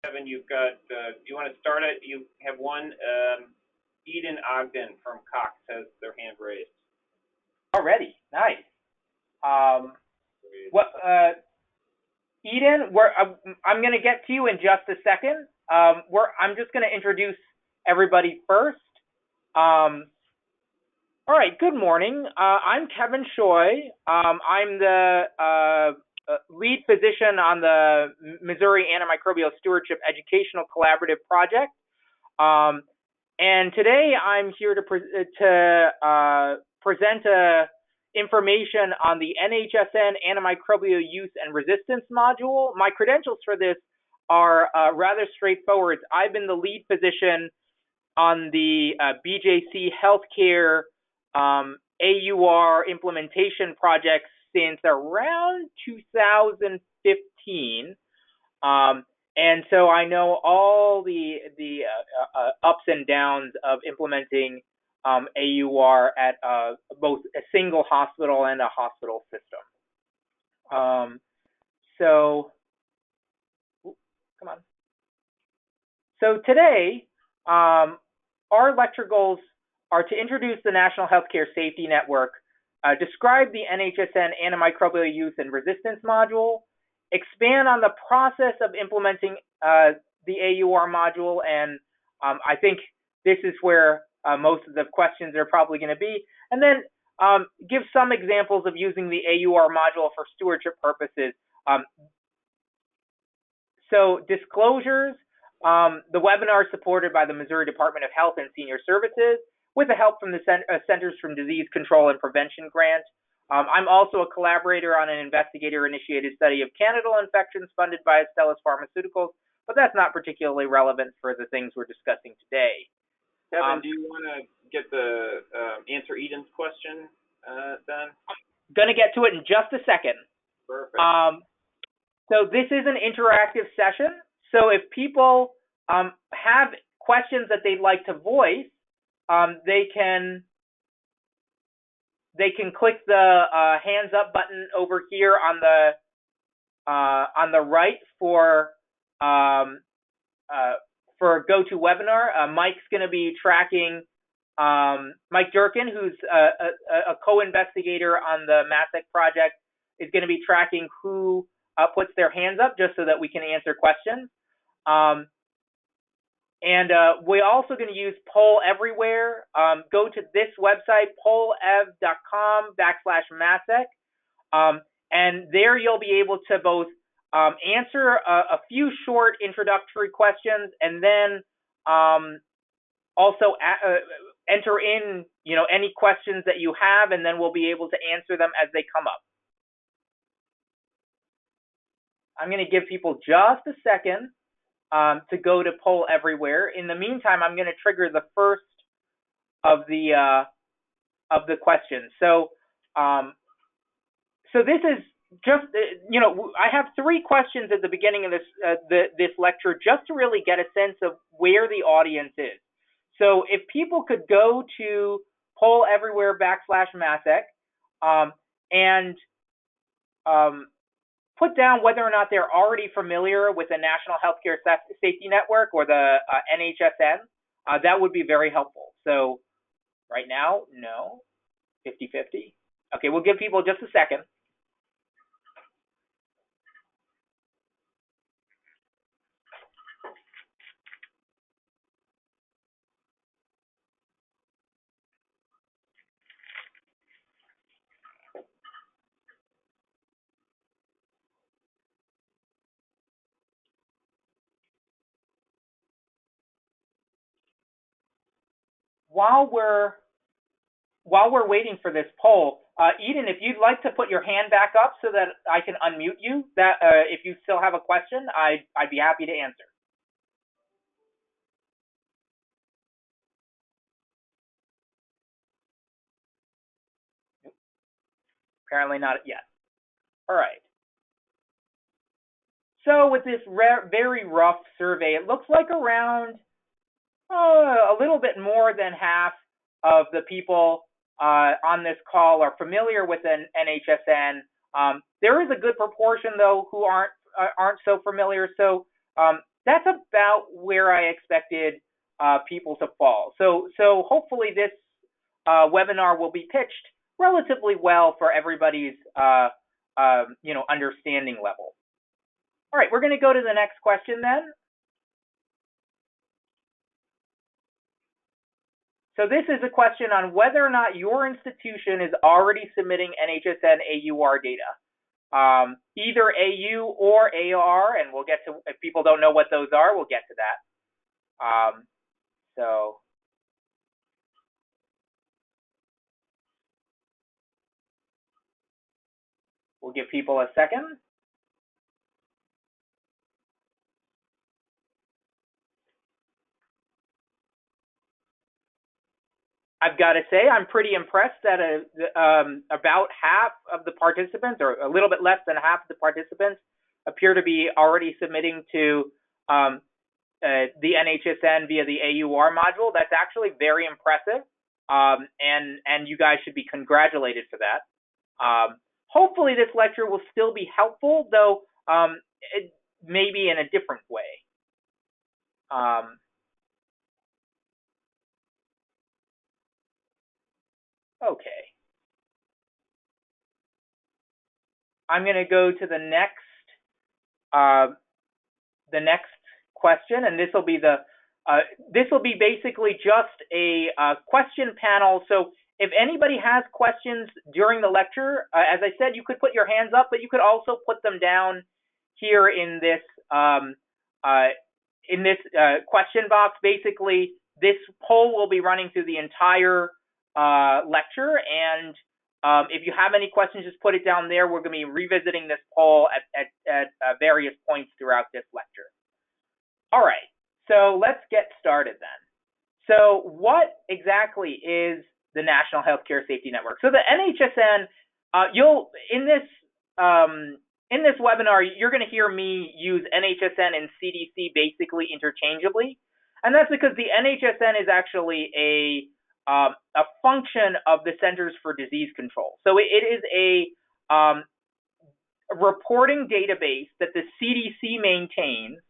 Kevin, you've got, do you want to start it? You have one, Eden Ogden from Cox has their hand raised. Already, nice. Eden, I'm going to get to you in just a second. I'm just going to introduce everybody first. All right, good morning. I'm Kevin Hsueh. I'm the lead physician on the Missouri Antimicrobial Stewardship Educational Collaborative Project. And today I'm here to present information on the NHSN Antimicrobial Use and Resistance module. My credentials for this are rather straightforward. I've been the lead physician on the BJC Healthcare AUR implementation project since around 2015, and so I know all the ups and downs of implementing AUR at both a single hospital and a hospital system. So today, our lecture goals are to introduce the National Healthcare Safety Network, describe the NHSN Antimicrobial Use and Resistance module, expand on the process of implementing the AUR module, and I think this is where most of the questions are probably going to be, and then give some examples of using the AUR module for stewardship purposes. So disclosures, the webinar is supported by the Missouri Department of Health and Senior Services with the help from the Centers for Disease Control and Prevention grant. I'm also a collaborator on an investigator-initiated study of candidal infections funded by Astellas Pharmaceuticals, but that's not particularly relevant for the things we're discussing today. Kevin, do you want to get the answer Eden's question done? I'm going to get to it in just a second. Perfect. So this is an interactive session. So if people have questions that they'd like to voice, they can click the hands up button over here on the right for GoToWebinar. Mike's going to be tracking. Mike Durkin, who's a co-investigator on the MASEC project, is going to be tracking who puts their hands up, just so that we can answer questions. And we're also going to use Poll Everywhere. Go to this website, pollev.com/MASEC, and there you'll be able to both answer a few short introductory questions, and then also enter in any questions that you have, and then we'll be able to answer them as they come up. I'm going to give people just a second to go to Poll Everywhere. In the meantime, I'm going to trigger the first of the questions. So, so this is just I have 3 questions at the beginning of this lecture, just to really get a sense of where the audience is. So, if people could go to Poll Everywhere /MASEC and put down whether or not they're already familiar with the National Healthcare Safety Network or the NHSN. That would be very helpful. So right now, no, 50-50. Okay, we'll give people just a second. While we're waiting for this poll, Eden, if you'd like to put your hand back up so that I can unmute you, that if you still have a question, I'd be happy to answer. Apparently not yet. All right. So with this very rough survey, it looks like around a little bit more than half of the people on this call are familiar with an NHSN. There is a good proportion, though, who aren't so familiar. So that's about where I expected people to fall. So hopefully this webinar will be pitched relatively well for everybody's understanding level. All right, we're going to go to the next question then. So this is a question on whether or not your institution is already submitting NHSN AUR data, either AU or AR, and we'll get to, if people don't know what those are, we'll get to that. So we'll give people a second. I've got to say, I'm pretty impressed that about half of the participants, or a little bit less than half of the participants, appear to be already submitting to the NHSN via the AUR module. That's actually very impressive, and you guys should be congratulated for that. Hopefully this lecture will still be helpful, though maybe in a different way. Okay. I'm going to go to the next question, and this will be basically just a question panel. So if anybody has questions during the lecture, as I said, you could put your hands up, but you could also put them down here in this question box. Basically, this poll will be running through the entire lecture, and if you have any questions, just put it down there. We're going to be revisiting this poll at various points throughout this lecture. All right, so let's get started then. So what exactly is the National Healthcare Safety Network? So the NHSN, in this webinar, you're going to hear me use NHSN and CDC basically interchangeably, and that's because the NHSN is actually a function of the Centers for Disease Control. So it is a reporting database that the CDC maintains,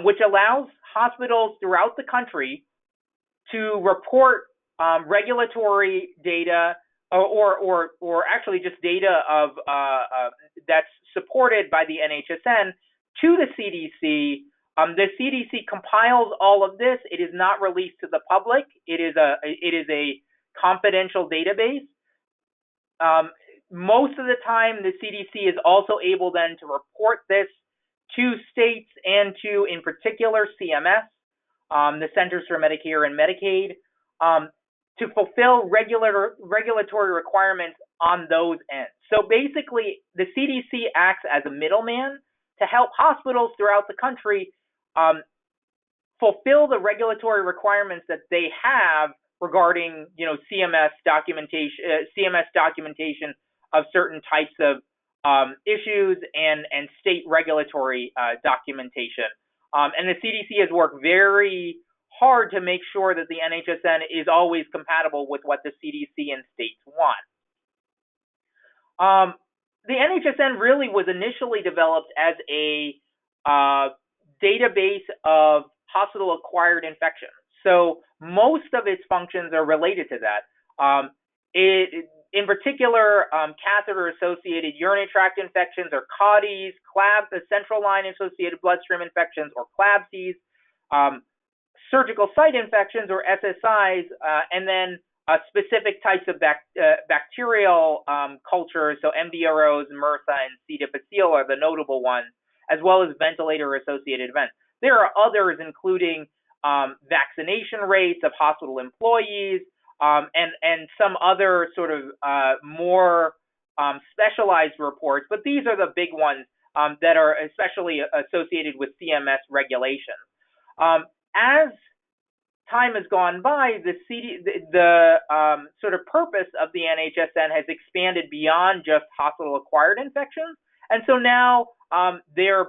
which allows hospitals throughout the country to report regulatory data, or actually just data of that's supported by the NHSN to the CDC. The CDC compiles all of this. It is not released to the public. It is a confidential database. Most of the time, the CDC is also able then to report this to states and to, in particular, CMS, the Centers for Medicare and Medicaid, to fulfill regulatory requirements on those ends. So basically, the CDC acts as a middleman to help hospitals throughout the country fulfill the regulatory requirements that they have regarding, CMS documentation of certain types of issues and state regulatory documentation. And the CDC has worked very hard to make sure that the NHSN is always compatible with what the CDC and states want. The NHSN really was initially developed as a database of hospital-acquired infections. So most of its functions are related to that. In particular, catheter-associated urinary tract infections, or CAUTIs, the central line-associated bloodstream infections, or CLABSIs, surgical site infections, or SSIs, and then specific types of bacterial cultures, so MDROs, MRSA, and C. difficile are the notable ones, as well as ventilator-associated events. There are others, including vaccination rates of hospital employees, and some other sort of more specialized reports, but these are the big ones that are especially associated with CMS regulations. As time has gone by, the sort of purpose of the NHSN has expanded beyond just hospital-acquired infections, and so now they're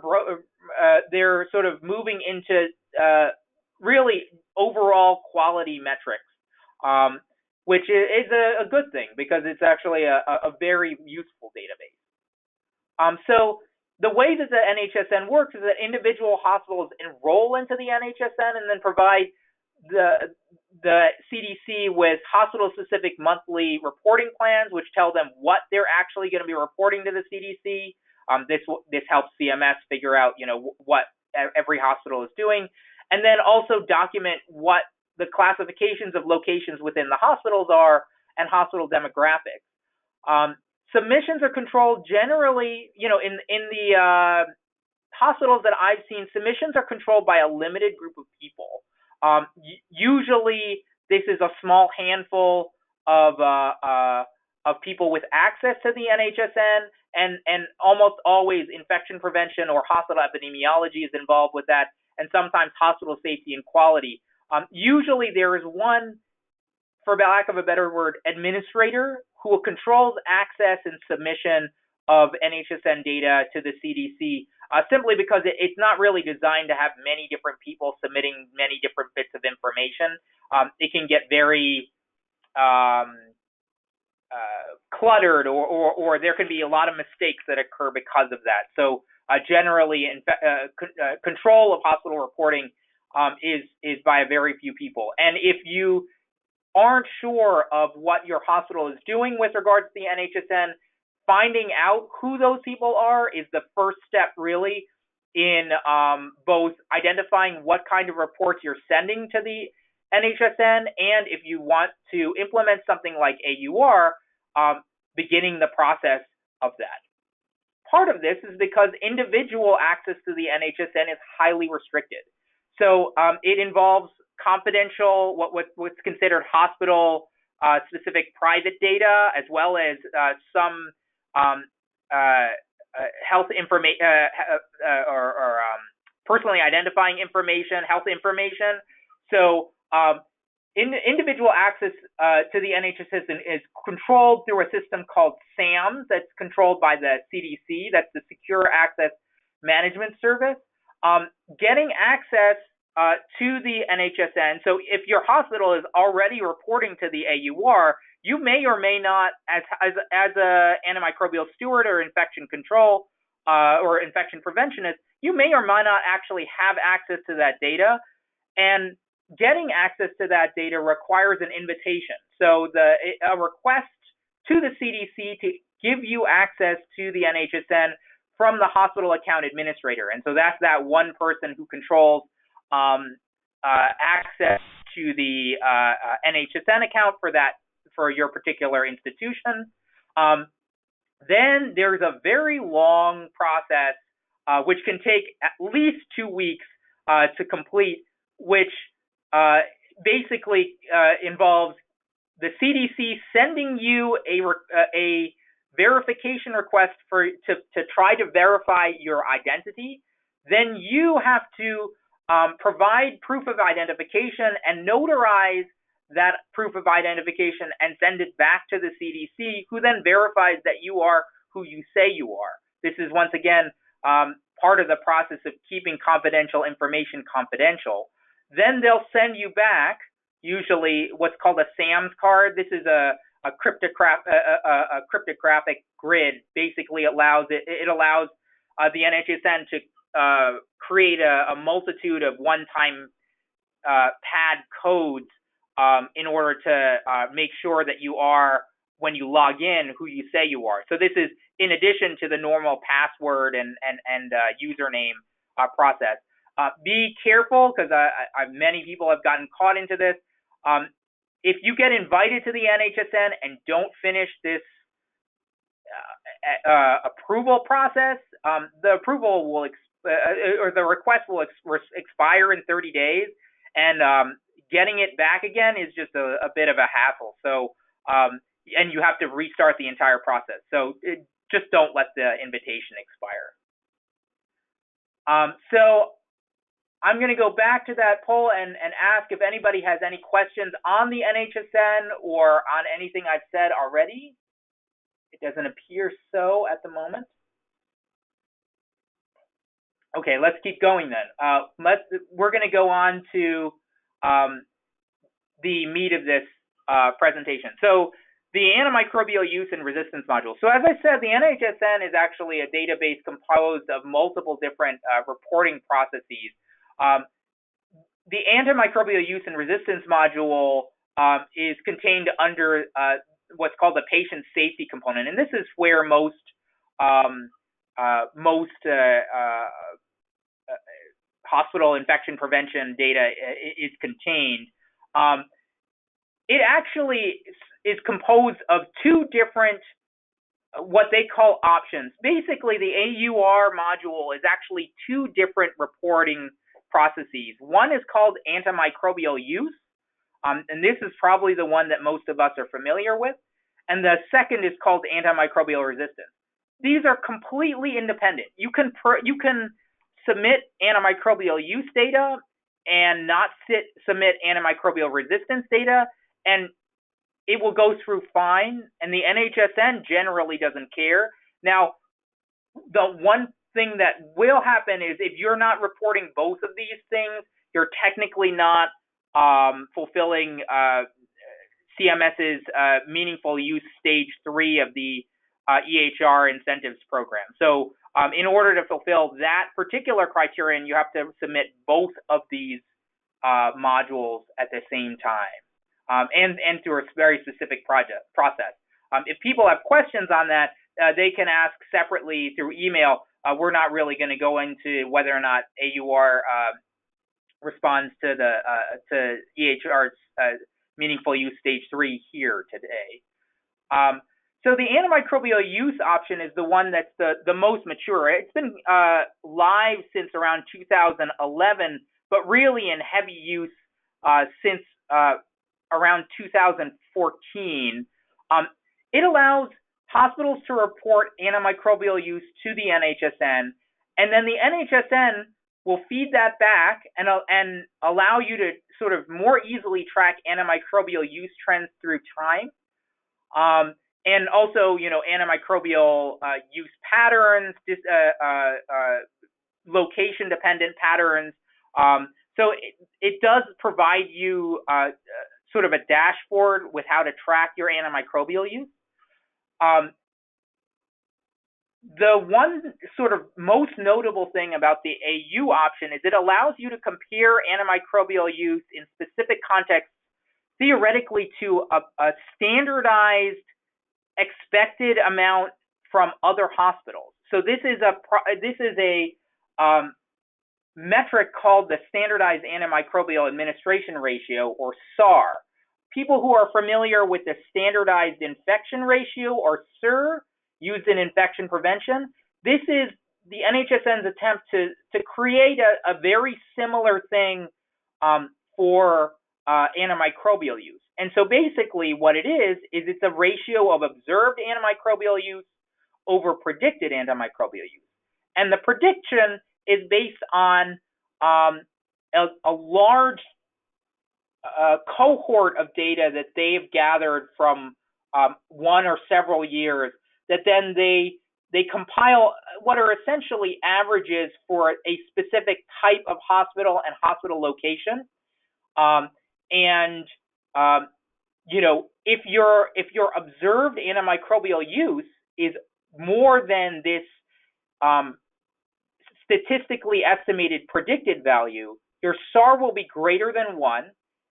sort of moving into really overall quality metrics, which is a good thing because it's actually a very useful database. So the way that the NHSN works is that individual hospitals enroll into the NHSN and then provide the CDC with hospital-specific monthly reporting plans, which tell them what they're actually going to be reporting to the CDC. This helps CMS figure out, what every hospital is doing, and then also document what the classifications of locations within the hospitals are and hospital demographics. Submissions are controlled generally, in the hospitals that I've seen, submissions are controlled by a limited group of people. Usually, this is a small handful of people with access to the NHSN, and almost always infection prevention or hospital epidemiology is involved with that, and sometimes hospital safety and quality. Usually, there is one, for lack of a better word, administrator who controls access and submission of NHSN data to the CDC, simply because it's not really designed to have many different people submitting many different bits of information. It can get very cluttered, or there can be a lot of mistakes that occur because of that. So generally, control of hospital reporting is by a very few people. And if you aren't sure of what your hospital is doing with regards to the NHSN, finding out who those people are is the first step, really, in both identifying what kind of reports you're sending to the NHSN, and if you want to implement something like AUR, beginning the process of that. Part of this is because individual access to the NHSN is highly restricted. So it involves confidential, what's considered hospital specific private data, as well as some health information or personally identifying information, health information. So individual access to the NHSN is controlled through a system called SAMS that's controlled by the CDC. That's the Secure Access Management Service. Getting access to the NHSN. So if your hospital is already reporting to the AUR, you may or may not, as a antimicrobial steward or infection control or infection preventionist, you may or may not actually have access to that data. And getting access to that data requires an invitation. So a request to the CDC to give you access to the NHSN from the hospital account administrator. And so that's that one person who controls access to the NHSN account for your particular institution. Then there's a very long process, which can take at least 2 weeks to complete, which basically involves the CDC sending you a verification request to try to verify your identity. Then you have to provide proof of identification and notarize that proof of identification and send it back to the CDC, who then verifies that you are who you say you are. This is, once again, part of the process of keeping confidential information confidential. Then they'll send you back, usually, what's called a SAMS card. This is a cryptographic grid. Basically, it allows the NHSN to create a multitude of one-time pad codes in order to make sure that you are, when you log in, who you say you are. So this is in addition to the normal password and username process. Be careful, because many people have gotten caught into this. If you get invited to the NHSN and don't finish this approval process, the approval will or the request will expire in 30 days, and getting it back again is just a bit of a hassle. So, and you have to restart the entire process. So just don't let the invitation expire. So I'm going to go back to that poll and ask if anybody has any questions on the NHSN or on anything I've said already. It doesn't appear so at the moment. Okay, let's keep going then. We're going to go on to the meat of this presentation. So the antimicrobial use and resistance module. So as I said, the NHSN is actually a database composed of multiple different reporting processes. The antimicrobial use and resistance module is contained under what's called the patient safety component, and this is where most hospital infection prevention data is contained. It actually is composed of two different, what they call options. Basically, the AUR module is actually two different reporting processes. One is called antimicrobial use, and this is probably the one that most of us are familiar with. And the second is called antimicrobial resistance. These are completely independent. You can submit antimicrobial use data and not submit antimicrobial resistance data, and it will go through fine, and the NHSN generally doesn't care. Now, the one thing that will happen is if you're not reporting both of these things, you're technically not fulfilling CMS's meaningful use stage 3 of the EHR incentives program. So in order to fulfill that particular criterion, you have to submit both of these modules at the same time. And through a very specific process. If people have questions on that, they can ask separately through email. We're not really going to go into whether or not AUR responds to the to EHR's meaningful use stage 3 here today. So the antimicrobial use option is the one that's the most mature. It's been live since around 2011, but really in heavy use since around 2014. It allows hospitals to report antimicrobial use to the NHSN, and then the NHSN will feed that back and allow you to sort of more easily track antimicrobial use trends through time. And also, antimicrobial use patterns, location-dependent patterns. So it does provide you sort of a dashboard with how to track your antimicrobial use. The one sort of most notable thing about the AU option is it allows you to compare antimicrobial use in specific contexts theoretically to a standardized expected amount from other hospitals. So this is a metric called the Standardized Antimicrobial Administration Ratio, or SAR. People who are familiar with the Standardized Infection Ratio, or SIR, used in infection prevention, this is the NHSN's attempt to create a very similar thing for antimicrobial use. And so basically what it is it's a ratio of observed antimicrobial use over predicted antimicrobial use. And the prediction is based on a large cohort of data that they've gathered from one or several years, that then they compile what are essentially averages for a specific type of hospital and hospital location. If your observed antimicrobial use is more than this statistically estimated predicted value, your SAR will be greater than 1.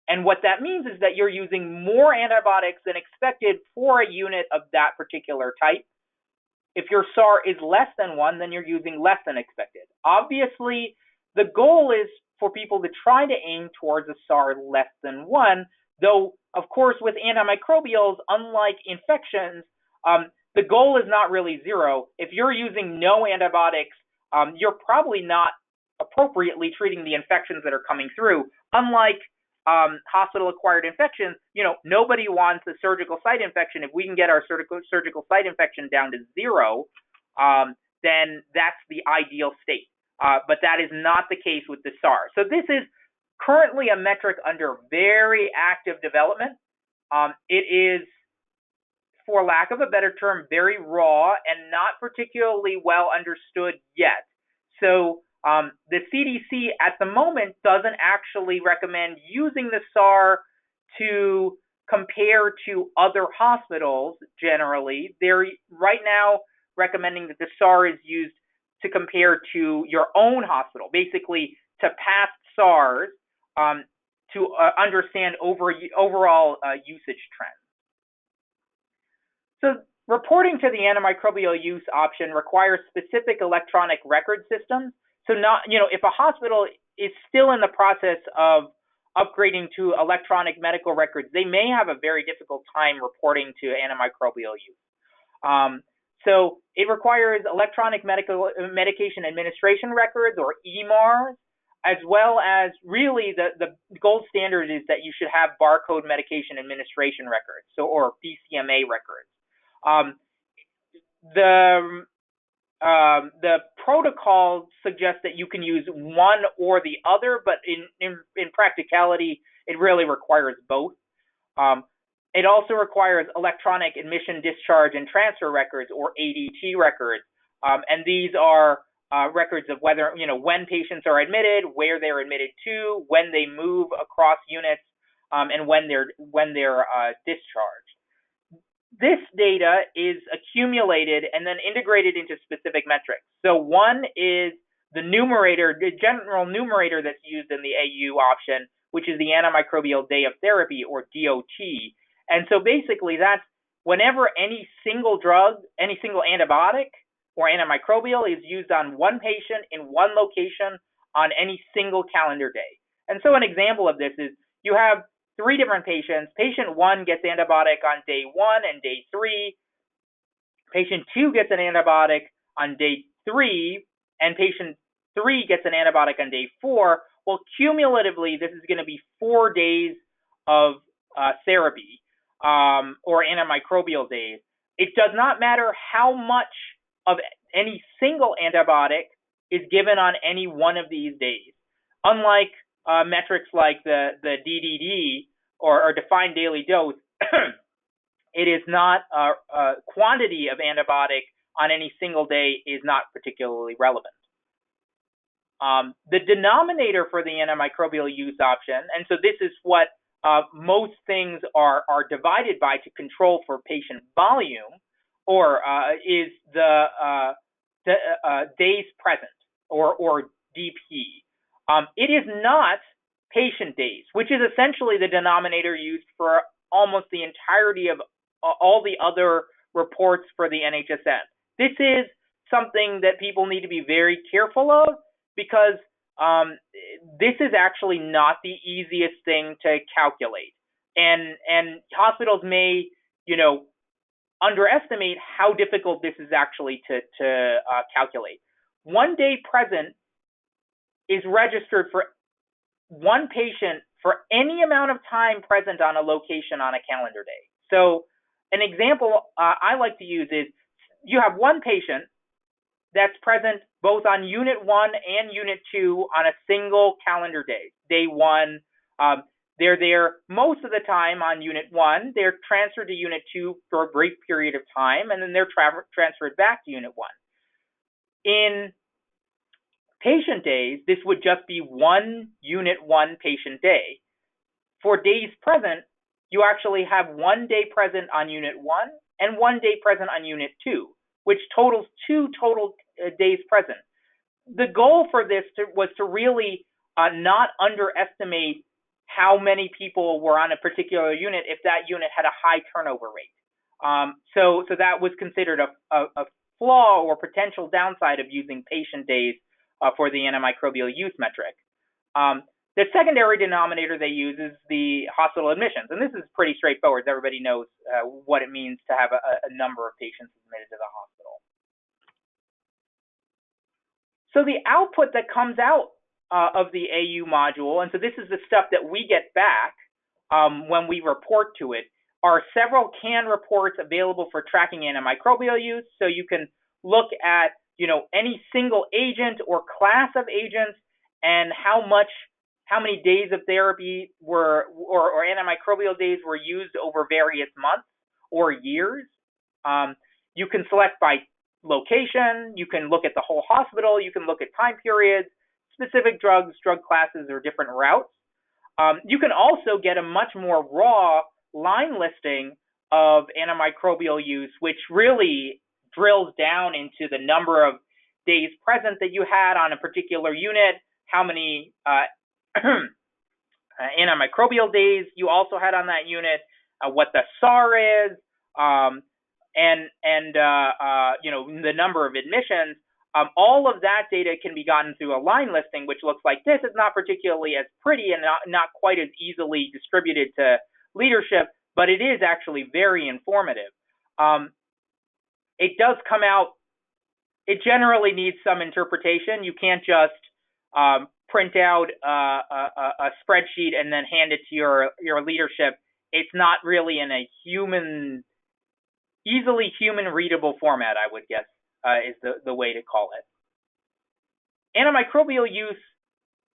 And what that means is that you're using more antibiotics than expected for a unit of that particular type. If your SAR is less than 1, then you're using less than expected. Obviously, the goal is for people to try to aim towards a SAR less than 1, though, of course, with antimicrobials, unlike infections, the goal is not really 0. If you're using no antibiotics, you're probably not appropriately treating the infections that are coming through. Unlike hospital-acquired infections, nobody wants a surgical site infection. If we can get our surgical site infection down to 0, then that's the ideal state. But that is not the case with the SAR. So this is currently a metric under very active development. It is, for lack of a better term, very raw and not particularly well understood yet. So the CDC at the moment doesn't actually recommend using the SAR to compare to other hospitals generally. They're right now recommending that the SAR is used to compare to your own hospital, basically to past SARs, to understand overall usage trends. So reporting to the antimicrobial use option requires specific electronic record systems. So if a hospital is still in the process of upgrading to electronic medical records, they may have a very difficult time reporting to antimicrobial use. So it requires electronic medication administration records, or EMARs, as well as really the gold standard is that you should have barcode medication administration records, or BCMA records. The protocol suggests that you can use one or the other, but in practicality, it really requires both. It also requires electronic admission, discharge, and transfer records, or ADT records, and these are records of whether, when patients are admitted, where they're admitted to, when they move across units, and when they're discharged. This data is accumulated and then integrated into specific metrics. So one is the numerator, the general numerator that's used in the AU option, which is the antimicrobial day of therapy, or DOT. And so basically that's whenever any single drug, any single antibiotic or antimicrobial is used on one patient in one location on any single calendar day. And so an example of this is you have 3 different patients. Patient 1 gets antibiotic on day 1 and day 3. Patient 2 gets an antibiotic on day 3, and patient 3 gets an antibiotic on day 4. Well, cumulatively, this is going to be 4 days of therapy, or antimicrobial days. It does not matter how much of any single antibiotic is given on any one of these days. Unlike metrics like the DDD, or defined daily dose, it is not quantity of antibiotic on any single day is not particularly relevant. The denominator for the antimicrobial use option, and so this is what most things are divided by to control for patient volume, or is the days present, or DP. It is not patient days, which is essentially the denominator used for almost the entirety of all the other reports for the NHSN. This is something that people need to be very careful of, because this is actually not the easiest thing to calculate. And hospitals may, underestimate how difficult this is actually to calculate. 1 day present is registered for one patient for any amount of time present on a location on a calendar day. So an example I like to use is you have one patient that's present both on Unit 1 and Unit 2 on a single calendar day. Day 1, they're there most of the time on Unit 1. They're transferred to Unit 2 for a brief period of time, and then they're transferred back to Unit 1. In patient days, this would just be one Unit 1 patient day. For days present, you actually have 1 day present on Unit 1 and 1 day present on Unit 2, which totals 2 total days present. The goal for this was to really not underestimate how many people were on a particular unit if that unit had a high turnover rate. So that was considered a flaw or potential downside of using patient days for the antimicrobial use metric. The secondary denominator they use is the hospital admissions, and this is pretty straightforward. Everybody knows what it means to have a number of patients admitted to the hospital. So the output that comes out of the AU module, and so this is the stuff that we get back when we report to it, are several canned reports available for tracking antimicrobial use. So you can look at any single agent or class of agents and how many days of therapy were or antimicrobial days were used over various months or years. You can select by location, you can look at the whole hospital, you can look at time periods, specific drugs, drug classes, or different routes. You can also get a much more raw line listing of antimicrobial use, which really drills down into the number of days present that you had on a particular unit, how many antimicrobial days you also had on that unit, what the SAR is, and the number of admissions. All of that data can be gotten through a line listing, which looks like this. It's not particularly as pretty and not quite as easily distributed to leadership, but it is actually very informative. It does come out. It generally needs some interpretation. You can't just print out a spreadsheet and then hand it to your leadership. It's not really in a easily human readable format, I would guess, is the way to call it. Antimicrobial use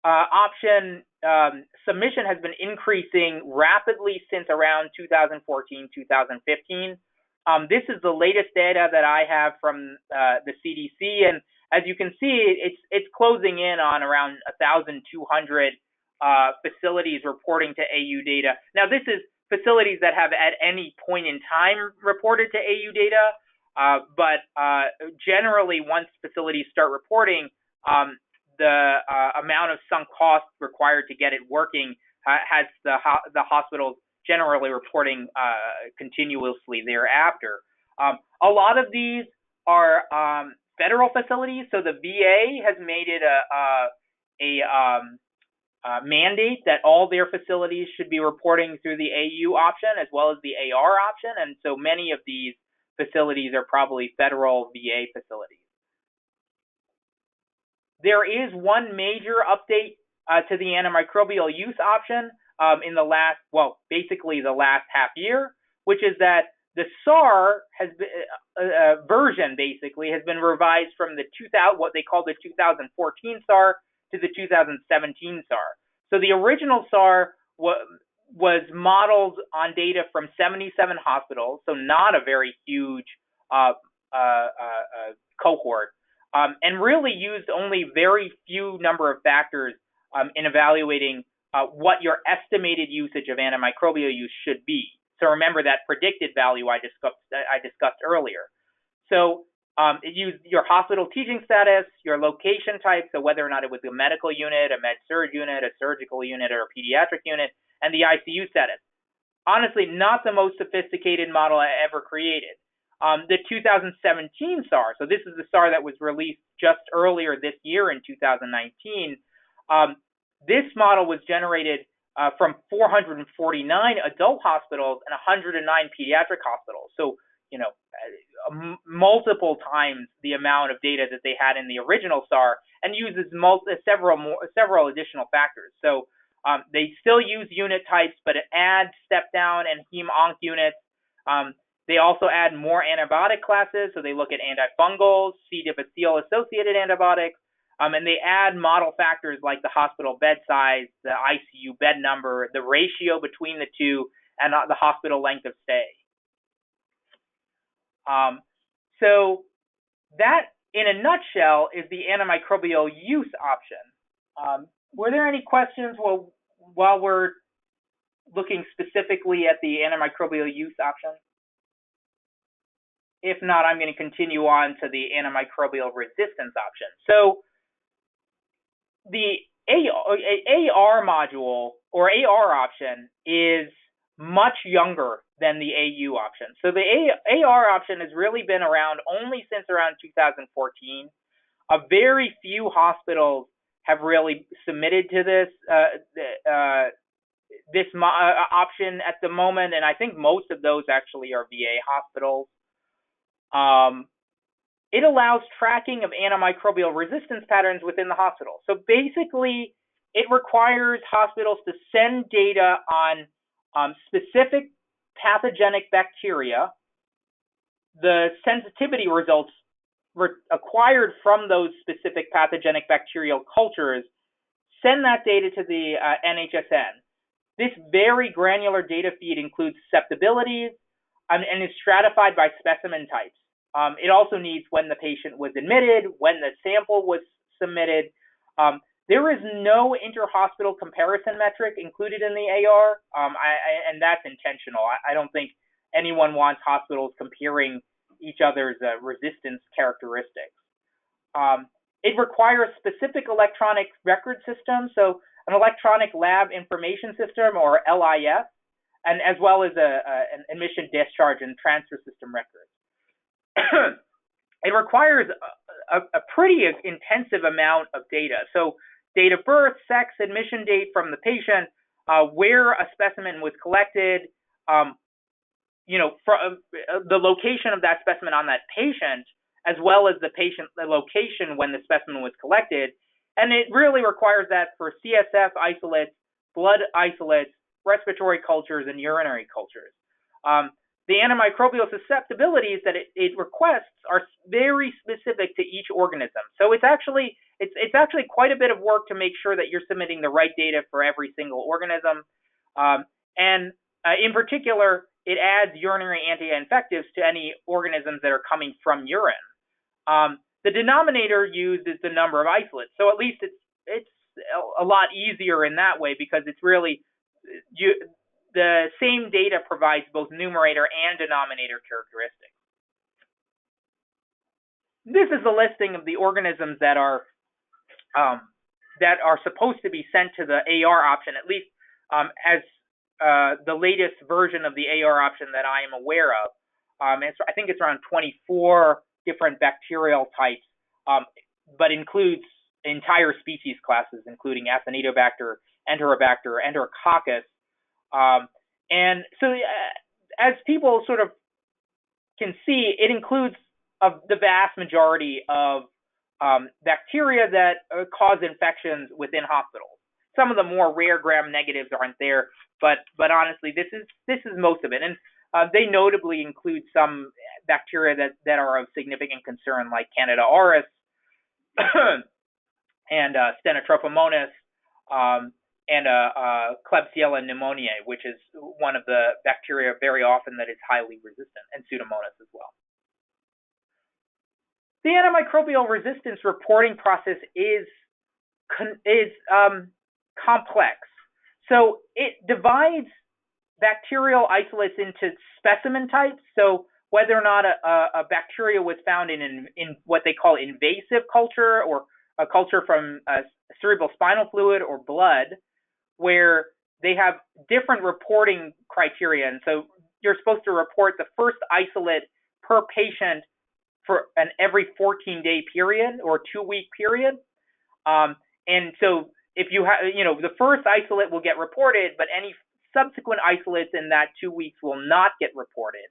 option submission has been increasing rapidly since around 2014, 2015. This is the latest data that I have from the CDC, and as you can see, it's closing in on around 1,200 facilities reporting to AU data. Now, this is facilities that have at any point in time reported to AU data, but generally, once facilities start reporting, the amount of sunk costs required to get it working has the hospitals generally reporting continuously thereafter. A lot of these are federal facilities, so the VA has made it a mandate that all their facilities should be reporting through the AU option as well as the AR option, and so many of these facilities are probably federal VA facilities. There is one major update to the antimicrobial use option in the last, basically the last half year, which is that the SAR has been, version basically has been revised from the what they call the 2014 SAR to the 2017 SAR. So the original SAR was modeled on data from 77 hospitals, so not a very huge cohort, and really used only very few number of factors in evaluating what your estimated usage of antimicrobial use should be. So remember that predicted value I discussed earlier. So it used your hospital teaching status, your location type, so whether or not it was a medical unit, a med-surg unit, a surgical unit, or a pediatric unit, and the ICU status. Honestly, not the most sophisticated model I ever created. The 2017 SAR, so this is the SAR that was released just earlier this year in 2019. This model was generated from 449 adult hospitals and 109 pediatric hospitals. So, multiple times the amount of data that they had in the original SAR, and uses several additional factors. So they still use unit types, but it adds step down and hem-onc units. They also add more antibiotic classes, so they look at antifungals, C. difficile-associated antibiotics, and they add model factors like the hospital bed size, the ICU bed number, the ratio between the two, and the hospital length of stay. So that, in a nutshell, is the antimicrobial use option. Were there any questions while we're looking specifically at the antimicrobial use option? If not, I'm going to continue on to the antimicrobial resistance option. So the AR module or AR option is much younger than the AU option. So the AR option has really been around only since around 2014. A very few hospitals have really submitted to this option at the moment, and I think most of those actually are VA hospitals. It allows tracking of antimicrobial resistance patterns within the hospital. So basically, it requires hospitals to send data on specific pathogenic bacteria, the sensitivity results acquired from those specific pathogenic bacterial cultures, send that data to the NHSN. This very granular data feed includes susceptibilities and is stratified by specimen types. It also needs when the patient was admitted, when the sample was submitted. There is no inter-hospital comparison metric included in the AR, and that's intentional. I don't think anyone wants hospitals comparing each other's resistance characteristics. It requires specific electronic record systems, so an electronic lab information system, or LIS, and as well as an admission, discharge, and transfer system records. It requires a pretty intensive amount of data. So date of birth, sex, admission date from the patient, where a specimen was collected, from the location of that specimen on that patient, as well as the location when the specimen was collected. And it really requires that for CSF isolates, blood isolates, respiratory cultures, and urinary cultures. The antimicrobial susceptibilities that it requests are very specific to each organism. So it's actually quite a bit of work to make sure that you're submitting the right data for every single organism. And in particular, it adds urinary anti-infectives to any organisms that are coming from urine. The denominator used is the number of isolates. So at least it's a lot easier in that way, because it's really the same data provides both numerator and denominator characteristics. This is the listing of the organisms that are supposed to be sent to the AR option, at least as the latest version of the AR option that I am aware of. I think it's around 24 different bacterial types, but includes entire species classes, including Acinetobacter, Enterobacter, Enterococcus. And so as people sort of can see, it includes the vast majority of bacteria that cause infections within hospitals. Some of the more rare gram negatives aren't there, but honestly, this is most of it. And they notably include some bacteria that are of significant concern, like Candida auris and Stenotrophomonas, and Klebsiella pneumoniae, which is one of the bacteria very often that is highly resistant, and Pseudomonas as well. The antimicrobial resistance reporting process is complex. So it divides bacterial isolates into specimen types. So whether or not a bacteria was found in what they call invasive culture, or a culture from cerebrospinal fluid or blood, where they have different reporting criteria. And so you're supposed to report the first isolate per patient for an every 14-day period or 2-week period. And so if you have, the first isolate will get reported, but any subsequent isolates in that 2 weeks will not get reported.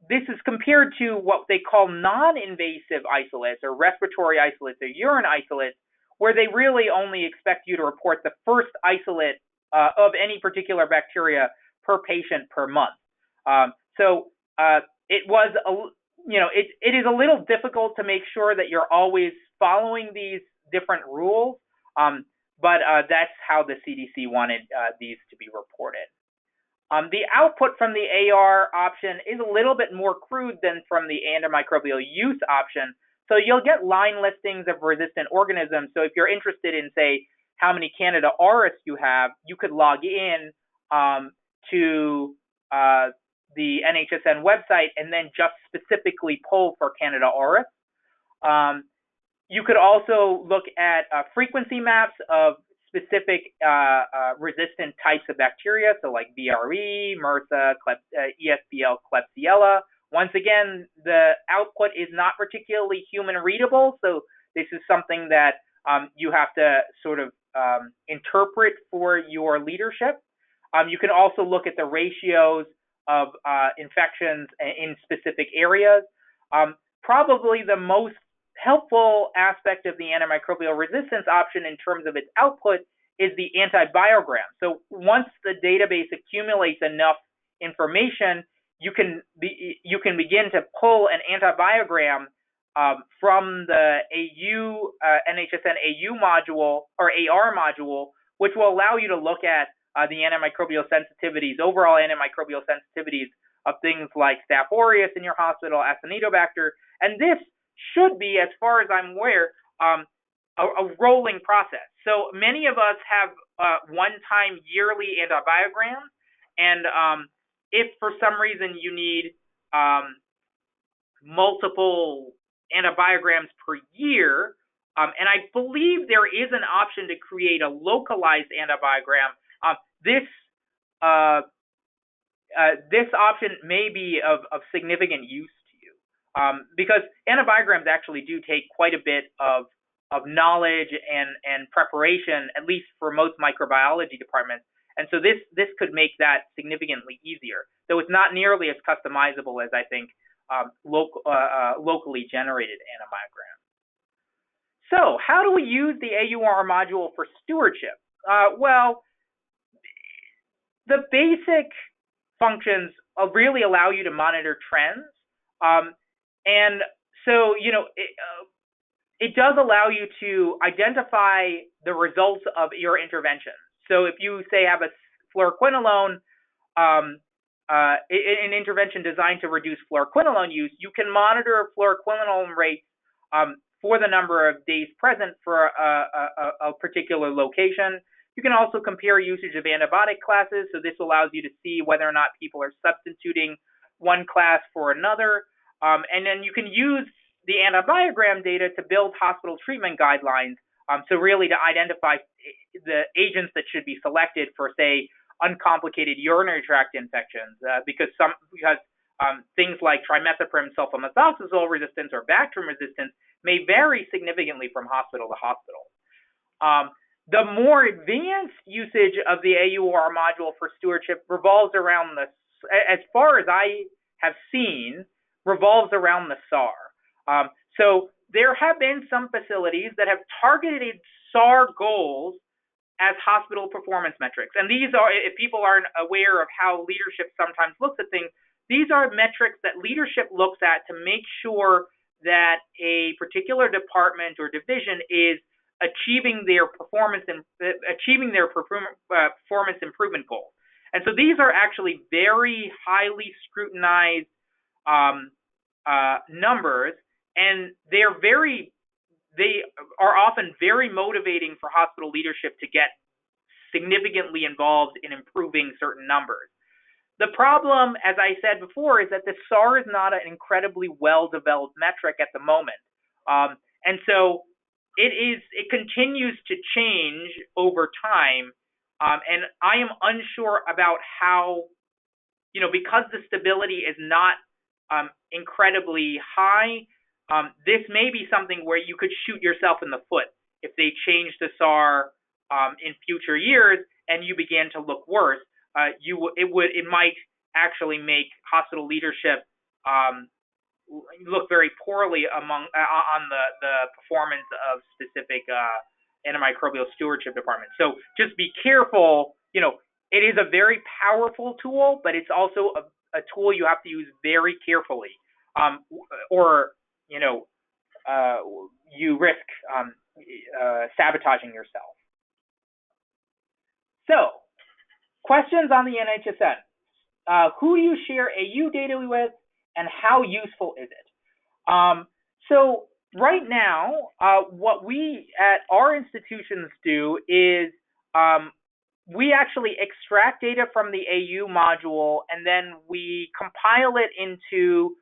This is compared to what they call non-invasive isolates, or respiratory isolates, or urine isolates, where they really only expect you to report the first isolate of any particular bacteria per patient per month. It is a little difficult to make sure that you're always following these different rules, but that's how the CDC wanted these to be reported. The output from the AR option is a little bit more crude than from the antimicrobial use option. So you'll get line listings of resistant organisms. So if you're interested in, say, how many Candida auris you have, you could log in to the NHSN website and then just specifically pull for Candida auris. You could also look at frequency maps of specific resistant types of bacteria, so like VRE, MRSA, ESBL, Klebsiella. Once again, the output is not particularly human readable, so this is something that you have to sort of interpret for your leadership. You can also look at the ratios of infections in specific areas. Probably the most helpful aspect of the antimicrobial resistance option in terms of its output is the antibiogram. So once the database accumulates enough information, you can begin to pull an antibiogram from the NHSN AU module or AR module, which will allow you to look at the antimicrobial sensitivities, overall antimicrobial sensitivities of things like Staph aureus in your hospital, Acinetobacter, and this should be, as far as I'm aware, a rolling process. So many of us have one-time yearly antibiograms, and if for some reason you need multiple antibiograms per year, and I believe there is an option to create a localized antibiogram. This option may be of significant use to you, because antibiograms actually do take quite a bit of knowledge and preparation, at least for most microbiology departments. And so this could make that significantly easier, though it's not nearly as customizable as I think locally generated antibiograms. So how do we use the AUR module for stewardship? Well, the basic functions really allow you to monitor trends. And so, it does allow you to identify the results of your intervention. So if you, say, have a fluoroquinolone, an intervention designed to reduce fluoroquinolone use, you can monitor fluoroquinolone rates for the number of days present for a particular location. You can also compare usage of antibiotic classes, so this allows you to see whether or not people are substituting one class for another. And then you can use the antibiogram data to build hospital treatment guidelines, so really to identify the agents that should be selected for, say, uncomplicated urinary tract infections, because things like trimethoprim sulfamethoxazole resistance or Bactrim resistance may vary significantly from hospital to hospital. The more advanced usage of the AUR module for stewardship revolves around as far as I have seen, revolves around the SAR. So there have been some facilities that have targeted SAR goals as hospital performance metrics. And these are, if people aren't aware of how leadership sometimes looks at things, these are metrics that leadership looks at to make sure that a particular department or division is achieving their performance improvement goals. And so these are actually very highly scrutinized numbers, and they are often very motivating for hospital leadership to get significantly involved in improving certain numbers. The problem, as I said before, is that the SAR is not an incredibly well-developed metric at the moment. And so it continues to change over time. And I am unsure about how, because the stability is not incredibly high, this may be something where you could shoot yourself in the foot if they change the SAR in future years and you begin to look worse. It might actually make hospital leadership look very poorly on the performance of specific antimicrobial stewardship departments. So just be careful. It is a very powerful tool, but it's also a tool you have to use very carefully, or you risk sabotaging yourself. So, questions on the NHSN. Who do you share AU data with, and how useful is it? So right now, what we at our institutions do is we actually extract data from the AU module, and then we compile it into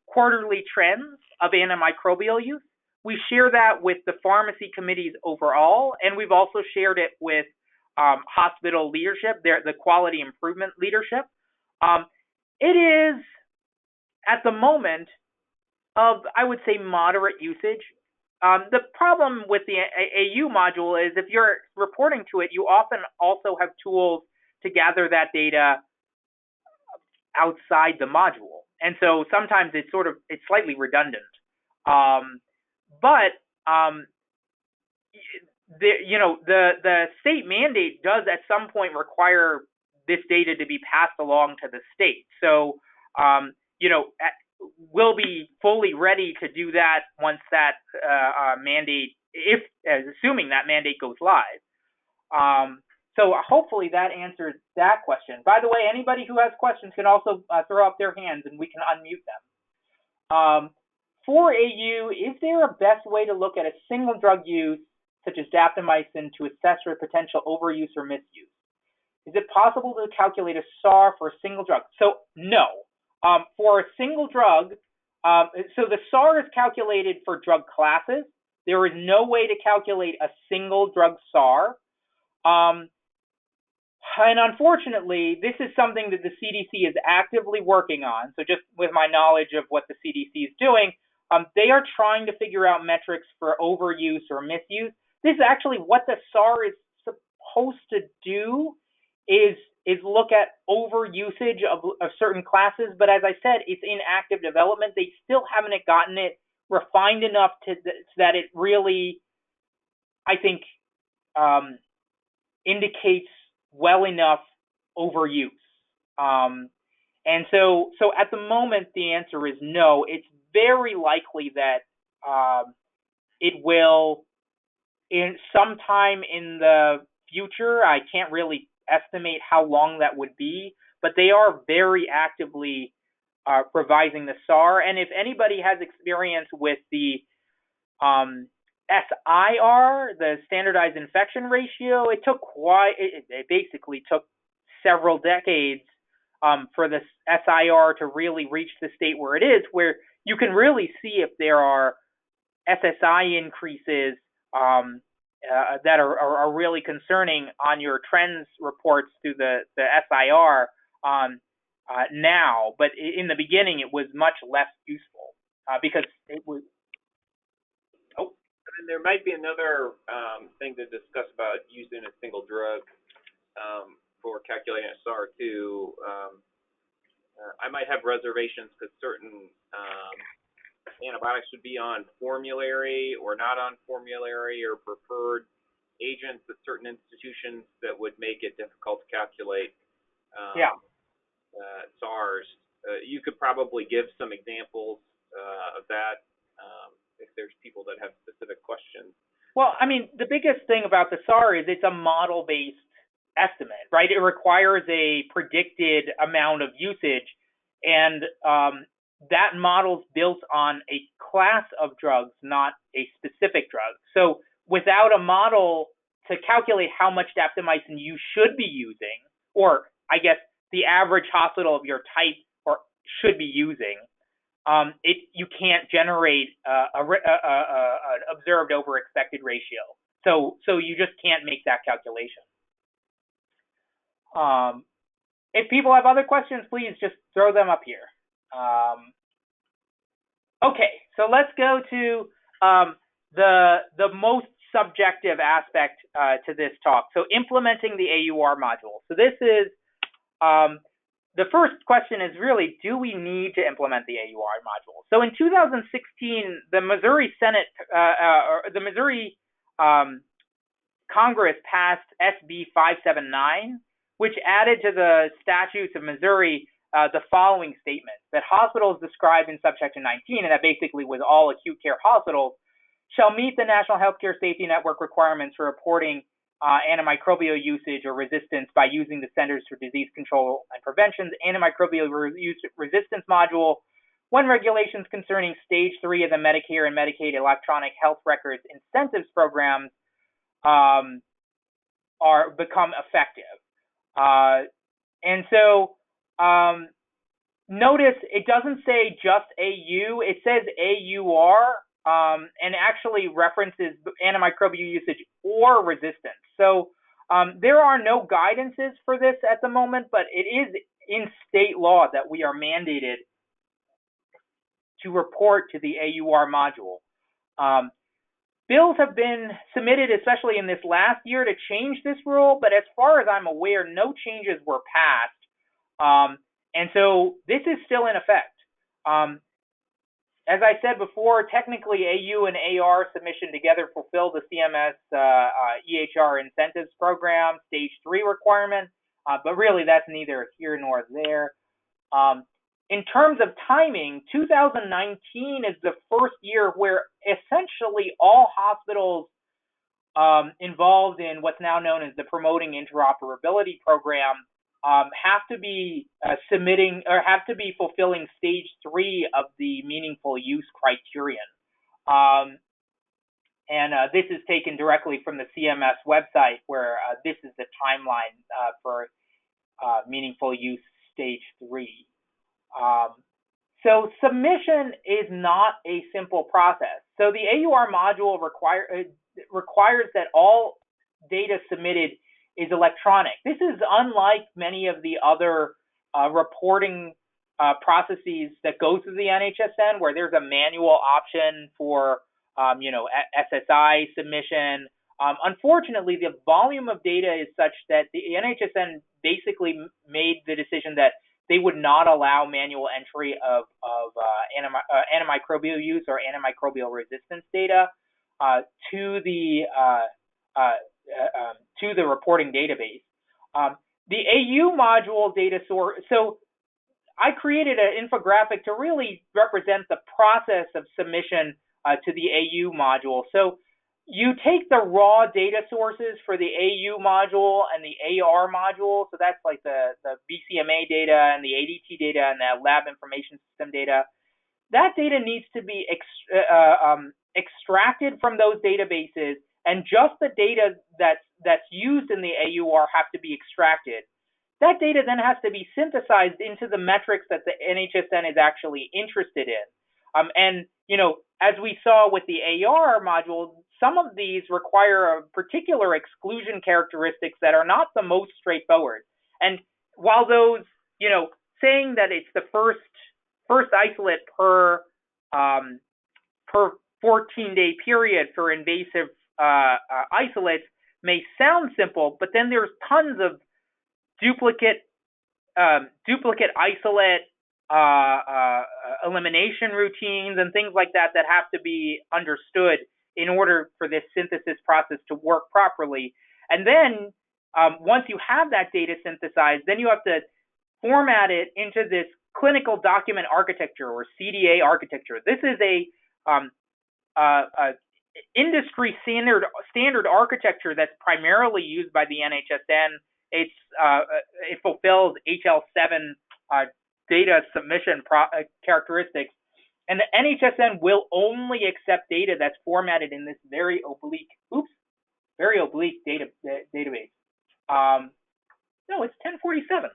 quarterly trends of antimicrobial use. We share that with the pharmacy committees overall, and we've also shared it with hospital leadership, the quality improvement leadership. It is, at the moment, of, I would say, moderate usage. The problem with the AU module is if you're reporting to it, you often also have tools to gather that data outside the module. And so sometimes it's slightly redundant. But the state mandate does at some point require this data to be passed along to the state. So, we'll be fully ready to do that once that mandate, assuming that mandate goes live. So hopefully that answers that question. By the way, anybody who has questions can also throw up their hands and we can unmute them. For AU, is there a best way to look at a single drug use, such as daptomycin, to assess for potential overuse or misuse? Is it possible to calculate a SAR for a single drug? So no. For a single drug, so the SAR is calculated for drug classes. There is no way to calculate a single drug SAR. And unfortunately, this is something that the CDC is actively working on. So just with my knowledge of what the CDC is doing, they are trying to figure out metrics for overuse or misuse. This is actually what the SAR is supposed to do, is look at overusage of certain classes. But as I said, it's in active development. They still haven't gotten it refined enough to that it really, I think, indicates well enough overuse. And so at the moment, the answer is no. It's very likely that it will, in sometime in the future. I can't really estimate how long that would be, but they are very actively revising the SAR. And if anybody has experience with the SIR, the standardized infection ratio, it basically took several decades for the SIR to really reach the state where it is, where you can really see if there are SSI increases that are really concerning on your trends reports through the SIR now. But in the beginning, it was much less useful because it was. And there might be another thing to discuss about using a single drug for calculating a SAR too. I might have reservations because certain antibiotics would be on formulary or not on formulary or preferred agents at certain institutions that would make it difficult to calculate SARs. You could probably give some examples of that if there's people that have specific questions. Well, I mean, the biggest thing about the SAR is it's a model-based estimate, right? It requires a predicted amount of usage, and that model's built on a class of drugs, not a specific drug. So without a model to calculate how much daptomycin you should be using, or I guess the average hospital of your type should be using, you can't generate an observed over expected ratio. So you just can't make that calculation. If people have other questions, please just throw them up here. Okay, so let's go to the most subjective aspect to this talk. So implementing the AUR module. So this is the first question is really, do we need to implement the AUR module? So in 2016, the Missouri Senate, the Missouri Congress passed SB 579, which added to the statutes of Missouri the following statement, that hospitals described in subsection 19, and that basically was all acute care hospitals, shall meet the National Healthcare Safety Network requirements for reporting antimicrobial usage or resistance by using the Centers for Disease Control and Prevention's antimicrobial resistance module when regulations concerning stage 3 of the Medicare and Medicaid electronic health records incentives programs are become effective. And so notice it doesn't say just AU, it says AUR, and actually references antimicrobial usage or resistance. So there are no guidances for this at the moment, but it is in state law that we are mandated to report to the AUR module. Bills have been submitted, especially in this last year, to change this rule, but as far as I'm aware, no changes were passed. And so this is still in effect. As I said before, technically AU and AR submission together fulfill the CMS EHR incentives program stage 3 requirement, but really that's neither here nor there. In terms of timing, 2019 is the first year where essentially all hospitals involved in what's now known as the Promoting Interoperability Program have to be submitting or have to be fulfilling stage 3 of the meaningful use criterion. This is taken directly from the CMS website, where this is the timeline for meaningful use stage 3. So submission is not a simple process. So the AUR module requires that all data submitted is electronic. This is unlike many of the other reporting processes that go through the NHSN, where there's a manual option for SSI submission. Unfortunately, the volume of data is such that the NHSN basically made the decision that they would not allow manual entry of antimicrobial use or antimicrobial resistance data to the reporting database. The AU module data source. So I created an infographic to really represent the process of submission to the AU module. So you take the raw data sources for the AU module and the AR module. So that's like the BCMA data and the ADT data and the lab information system data. That data needs to be extracted from those databases, and just the data that's used in the AUR have to be extracted. That data then has to be synthesized into the metrics that the NHSN is actually interested in. As we saw with the AR module, some of these require a particular exclusion characteristics that are not the most straightforward. And while those, saying that it's the first isolate per 14-day period for invasive isolates may sound simple, but then there's tons of duplicate isolate elimination routines and things like that have to be understood in order for this synthesis process to work properly. And then once you have that data synthesized, then you have to format it into this clinical document architecture, or CDA architecture. This is a industry standard architecture that's primarily used by the NHSN. It fulfills HL7 data submission characteristics, and the NHSN will only accept data that's formatted in this very oblique database. No, it's 1047.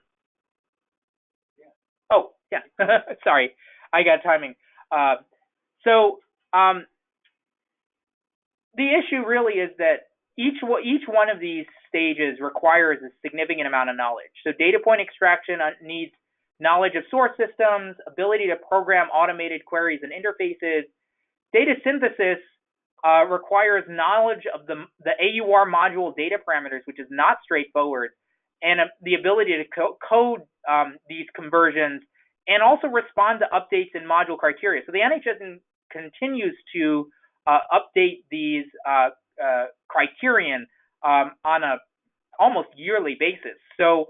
Oh, yeah. Sorry, I got timing. The issue really is that each one of these stages requires a significant amount of knowledge. So data point extraction needs knowledge of source systems, ability to program automated queries and interfaces. Data synthesis requires knowledge of the AUR module data parameters, which is not straightforward, and the ability to code these conversions and also respond to updates in module criteria. So the NHS continues to update these criterion on a almost yearly basis. So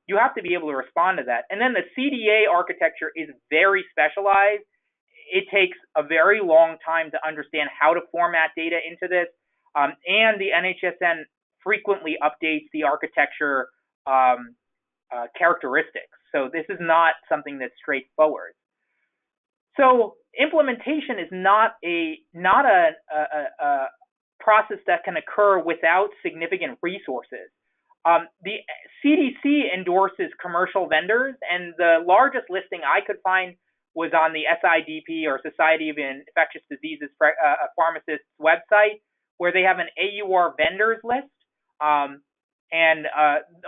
you have to be able to respond to that. And then the CDA architecture is very specialized. It takes a very long time to understand how to format data into this. And the NHSN frequently updates the architecture characteristics. So this is not something that's straightforward. So implementation is not a process that can occur without significant resources. The CDC endorses commercial vendors, and the largest listing I could find was on the SIDP, or Society of Infectious Diseases Pharmacists website, where they have an AUR vendors list.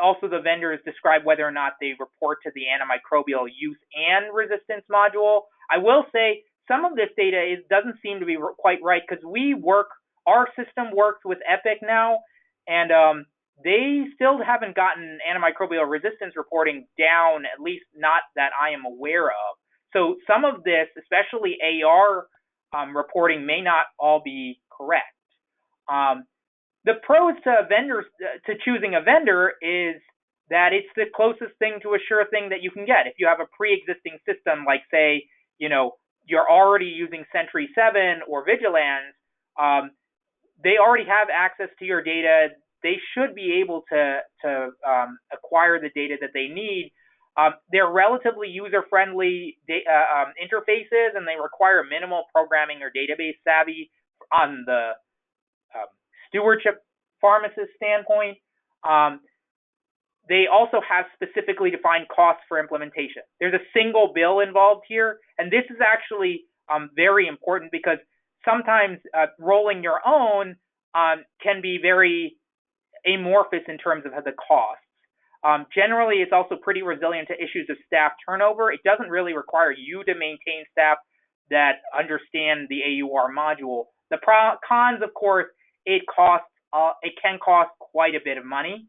Also the vendors describe whether or not they report to the antimicrobial use and resistance module. I will say some of this data doesn't seem to be quite right, because our system works with Epic now, and they still haven't gotten antimicrobial resistance reporting down, at least not that I am aware of. So some of this, especially AR reporting, may not all be correct. The pros to choosing a vendor is that it's the closest thing to a sure thing that you can get. If you have a pre-existing system, like say, you're already using Sentry 7 or Vigilance, they already have access to your data. they should be able to acquire the data that they need. They're relatively user-friendly interfaces, and they require minimal programming or database savvy on the stewardship pharmacist standpoint. They also have specifically defined costs for implementation. There's a single bill involved here, and this is actually very important because sometimes rolling your own can be very amorphous in terms of the costs. Generally, it's also pretty resilient to issues of staff turnover. It doesn't really require you to maintain staff that understand the AUR module. The cons, of course, it can cost quite a bit of money,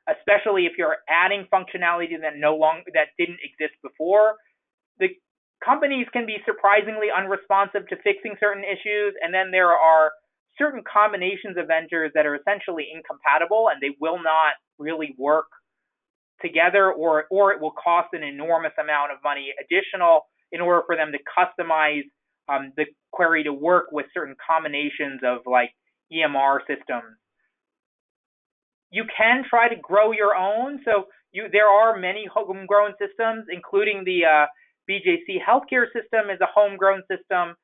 especially if you're adding functionality that didn't exist before. The companies can be surprisingly unresponsive to fixing certain issues, and then there are certain combinations of vendors that are essentially incompatible, and they will not really work together, or it will cost an enormous amount of money additional in order for them to customize the query to work with certain combinations of like EMR systems. You can try to grow your own. So there are many homegrown systems, including the BJC healthcare system is a homegrown system.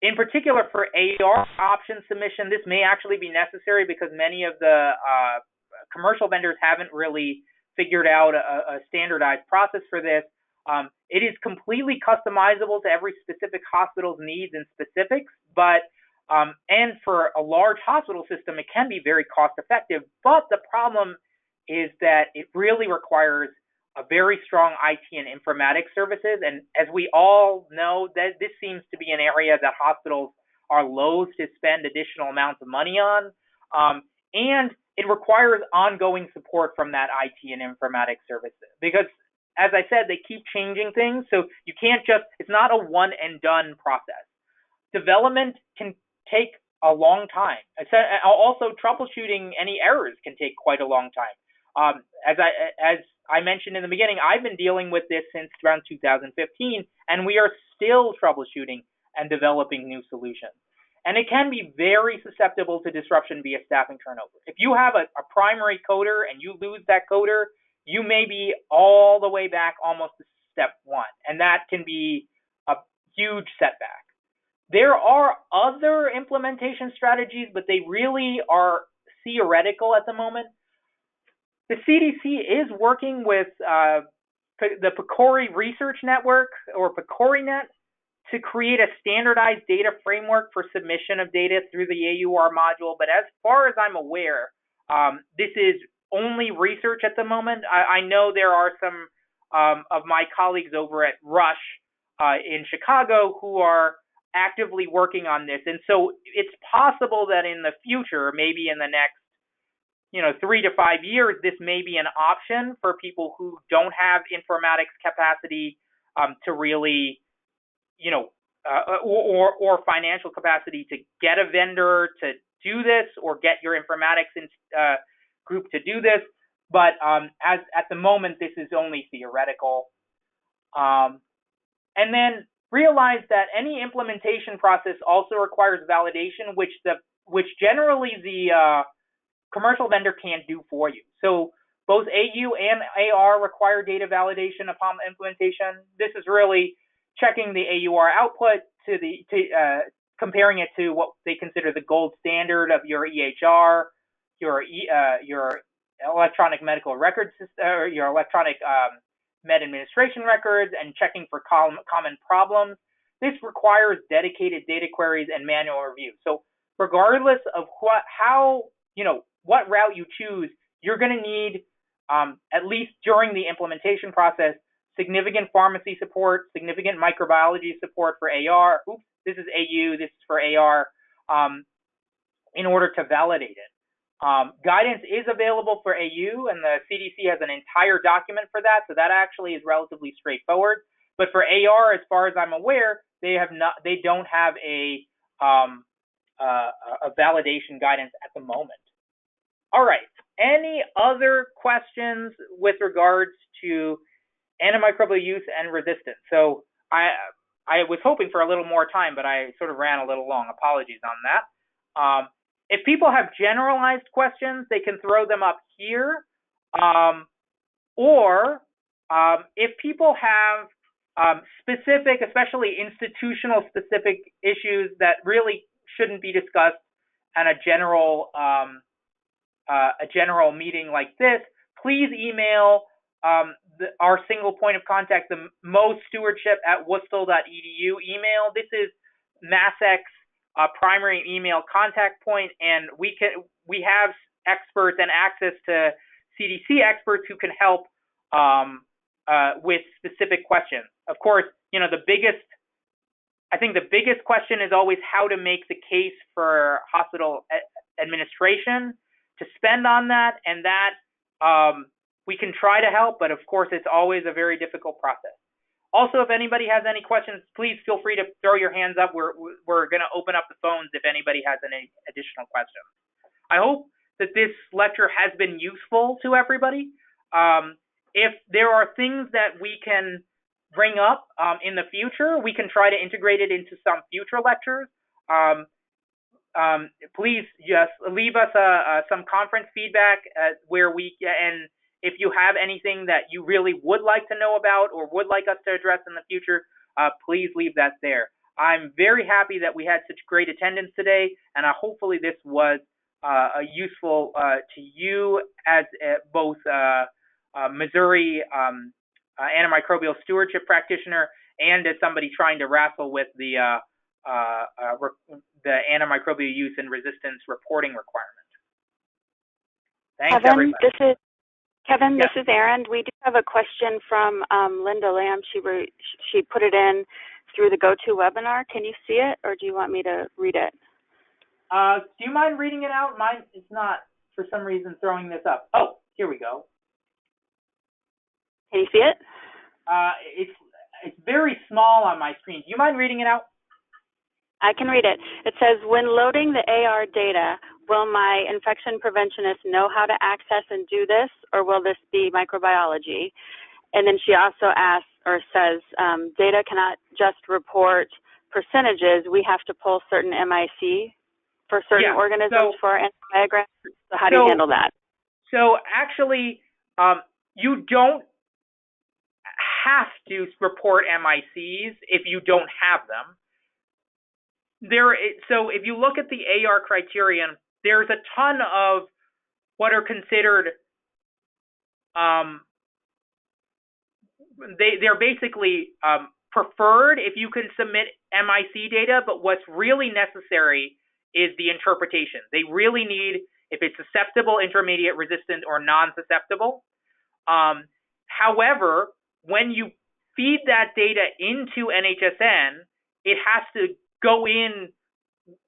In particular for AR option submission, this may actually be necessary because many of the commercial vendors haven't really figured out a standardized process for this. It is completely customizable to every specific hospital's needs and specifics, but and for a large hospital system, it can be very cost effective. But the problem is that it really requires a very strong IT and informatics services. And as we all know, that this seems to be an area that hospitals are loath to spend additional amounts of money on. And it requires ongoing support from that IT and informatics services. Because, as I said, they keep changing things. So you can't it's not a one and done process. Development can take a long time. Also, troubleshooting any errors can take quite a long time. As I mentioned in the beginning, I've been dealing with this since around 2015, and we are still troubleshooting and developing new solutions. And it can be very susceptible to disruption via staffing turnover. If you have a primary coder and you lose that coder, you may be all the way back almost to step one, and that can be a huge setback. There are other implementation strategies, but they really are theoretical at the moment. The CDC is working with the PCORI Research Network, or PCORINet, to create a standardized data framework for submission of data through the AUR module. But as far as I'm aware, this is only research at the moment. I know there are some of my colleagues over at Rush in Chicago who are actively working on this. And so it's possible that in the future, maybe in the next 3 to 5 years, this may be an option for people who don't have informatics capacity to really, or financial capacity to get a vendor to do this, or get your informatics group to do this. But as at the moment, this is only theoretical. And then realize that any implementation process also requires validation, which generally the commercial vendor can't do for you. So both AU and AR require data validation upon implementation. This is really checking the AUR output comparing it to what they consider the gold standard of your EHR, your electronic medical record system, or your electronic med administration records, and checking for common problems. This requires dedicated data queries and manual review. So regardless of what route you choose, you're going to need, at least during the implementation process, significant pharmacy support, significant microbiology support for AR. Oops, this is AU, this is for AR, in order to validate it. Guidance is available for AU, and the CDC has an entire document for that, so that actually is relatively straightforward. But for AR, as far as I'm aware, they don't have a validation guidance at the moment. All right. Any other questions with regards to antimicrobial use and resistance? So I was hoping for a little more time, but I sort of ran a little long. Apologies on that. If people have generalized questions, they can throw them up here. Or if people have specific, especially institutional specific issues that really shouldn't be discussed at a general meeting like this, please email our single point of contact, the stewardship@worcester.edu email. This is MassEc's primary email contact point, and we have experts and access to CDC experts who can help with specific questions. Of course, the biggest question is always how to make the case for hospital administration to spend on that, and that we can try to help, but of course it's always a very difficult process. Also, if anybody has any questions, please feel free to throw your hands up. We're going to open up the phones if anybody has any additional questions. I hope that this lecture has been useful to everybody. If there are things that we can bring up in the future, we can try to integrate it into some future lectures. Please just leave us some conference feedback and if you have anything that you really would like to know about or would like us to address in the future, please leave that there. I'm very happy that we had such great attendance today, and hopefully this was useful to you as both Missouri antimicrobial stewardship practitioner and as somebody trying to wrestle with the antimicrobial use and resistance reporting requirement. Thanks, everybody. Kevin, Yes. This is Erin. We do have a question from Linda Lamb. She put it in through the GoToWebinar. Can you see it, or do you want me to read it? Do you mind reading it out? Mine is not, for some reason, throwing this up. Oh, here we go. Can you see it? It's very small on my screen. Do you mind reading it out? I can read it. It says, when loading the AR data, will my infection preventionist know how to access and do this, or will this be microbiology? And then she also asks or says, data cannot just report percentages. We have to pull certain MIC for certain organisms for antibiographs. So how do you handle that? So actually, you don't have to report MICs if you don't have them. So if you look at the AR criterion, there's a ton of what are considered, they're basically preferred if you can submit MIC data, but what's really necessary is the interpretation. They really need, if it's susceptible, intermediate, resistant, or non-susceptible. However, when you feed that data into NHSN, it has to go in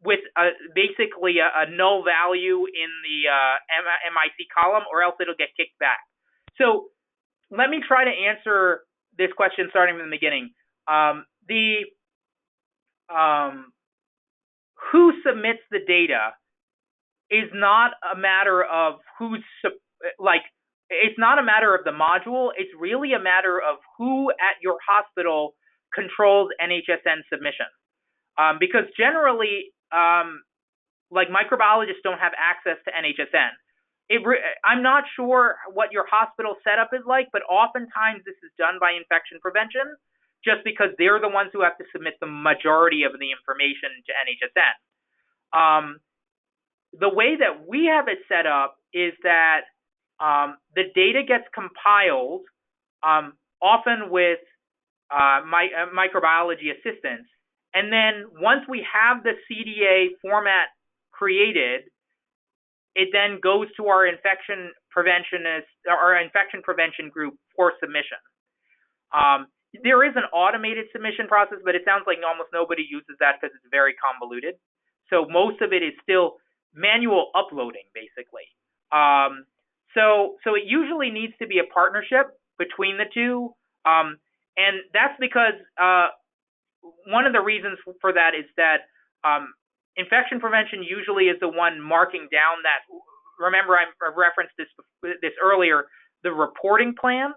with basically a null value in the MIC column, or else it'll get kicked back. So let me try to answer this question starting from the beginning. Who submits the data is not a matter of it's not a matter of the module. It's really a matter of who at your hospital controls NHSN submission. Because generally, microbiologists don't have access to NHSN. I'm not sure what your hospital setup is like, but oftentimes this is done by infection prevention, just because they're the ones who have to submit the majority of the information to NHSN. The way that we have it set up is that the data gets compiled, often with microbiology assistance. And then once we have the CDA format created, it then goes to our infection prevention group for submission. There is an automated submission process, but it sounds like almost nobody uses that because it's very convoluted. So most of it is still manual uploading, basically. So it usually needs to be a partnership between the two. And that's because one of the reasons for that is that infection prevention usually is the one marking down that. Remember, I referenced this earlier. The reporting plan.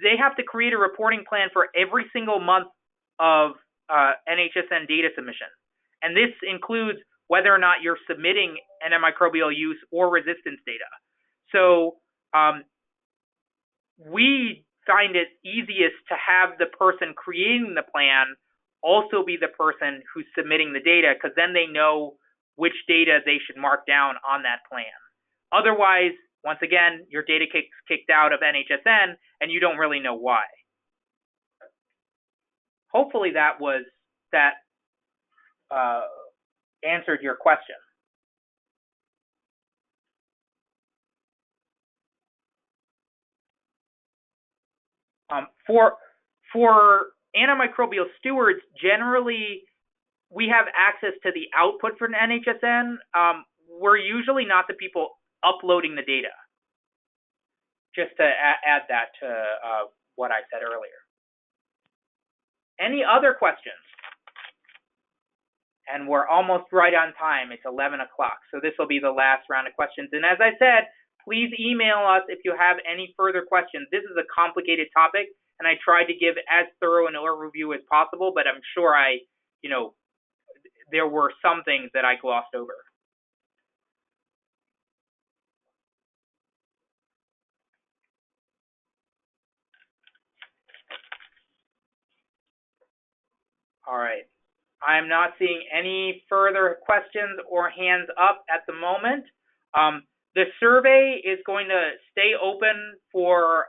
They have to create a reporting plan for every single month of NHSN data submission, and this includes whether or not you're submitting antimicrobial use or resistance data. So we find it easiest to have the person creating the plan also be the person who's submitting the data, because then they know which data they should mark down on that plan. Otherwise, once again, your data gets kicked out of NHSN and you don't really know why. Hopefully that answered your question. For antimicrobial stewards, generally we have access to the output from NHSN. We're usually not the people uploading the data. Just to add that to what I said earlier. Any other questions? And we're almost right on time. It's 11 o'clock, so this will be the last round of questions. And as I said, please email us if you have any further questions. This is a complicated topic, and I tried to give as thorough an overview as possible, but I'm sure there were some things that I glossed over. All right. I'm not seeing any further questions or hands up at the moment. The survey is going to stay open for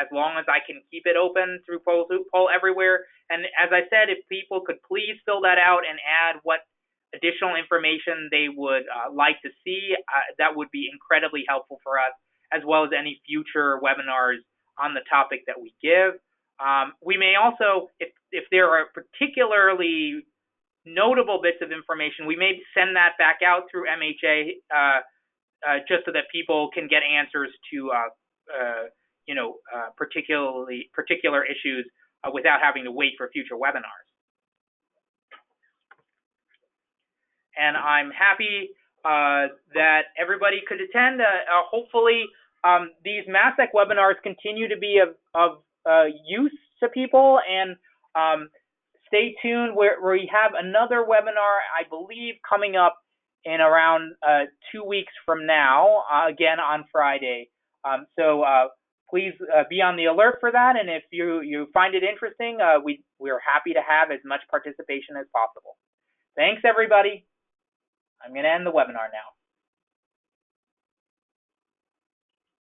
as long as I can keep it open through Poll Everywhere. And as I said, if people could please fill that out and add what additional information they would like to see, that would be incredibly helpful for us, as well as any future webinars on the topic that we give. We may also, if there are particularly notable bits of information, we may send that back out through MHA just so that people can get answers to particular issues without having to wait for future webinars. And I'm happy that everybody could attend. Hopefully, these MassSec webinars continue to be of use to people, and stay tuned. We have another webinar, I believe, coming up in around 2 weeks from now, again on Friday. So please be on the alert for that, and if you find it interesting, we're happy to have as much participation as possible. Thanks, everybody. I'm going to end the webinar now.